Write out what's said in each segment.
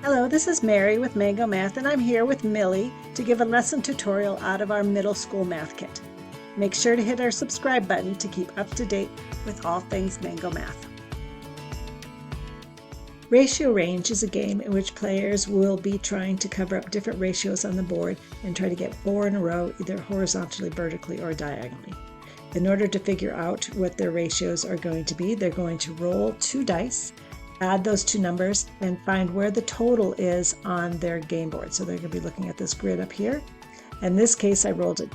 Hello, this is Mary with Mango Math, and I'm here with Millie to give a lesson tutorial out of our middle school math kit. Make sure to hit our subscribe button to keep up to date with all things Mango Math. Ratio Range is a game in which players will be trying to cover up different ratios on the board and try to get 4 in a row, either horizontally, vertically, or diagonally. In order to figure out what their ratios are going to be, they're going to roll 2 dice, add those 2 numbers, and find where the total is on their game board. So they're going to be looking at this grid up here. In this case, I rolled a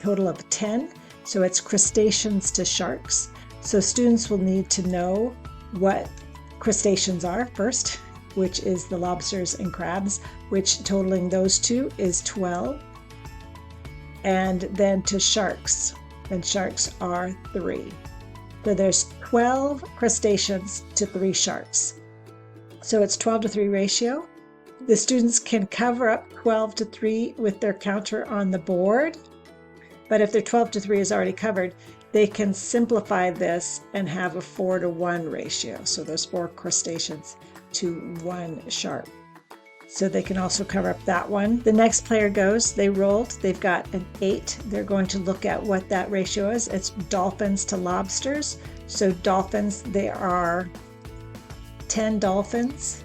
total of 10, so it's crustaceans to sharks. So students will need to know what crustaceans are first, which is the lobsters and crabs, which totaling those two is 12. And then to sharks, and sharks are 3. So there's 12 crustaceans to 3 sharks. So it's 12 to 3 ratio. The students can cover up 12 to 3 with their counter on the board, but if their 12 to 3 is already covered, they can simplify this and have a 4 to 1 ratio. So there's 4 crustaceans to 1 shark. So they can also cover up that one. The next player goes, they rolled, they've got an 8. They're going to look at what that ratio is. It's dolphins to lobsters. So dolphins, there are 10 dolphins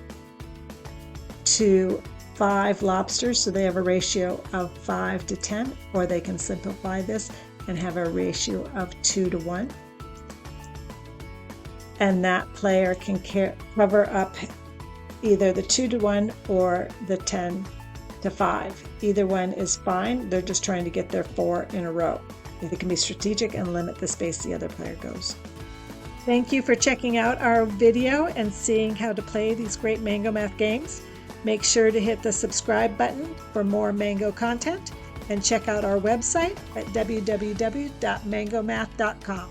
to 5 lobsters. So they have a ratio of 5 to 10, or they can simplify this and have a ratio of 2 to 1. And that player can cover up either the 2 to 1 or the 10 to 5. Either one is fine. They're just trying to get their 4 in a row. They can be strategic and limit the space the other player goes. Thank you for checking out our video and seeing how to play these great Mango Math games. Make sure to hit the subscribe button for more Mango content and check out our website at www.mangomath.com.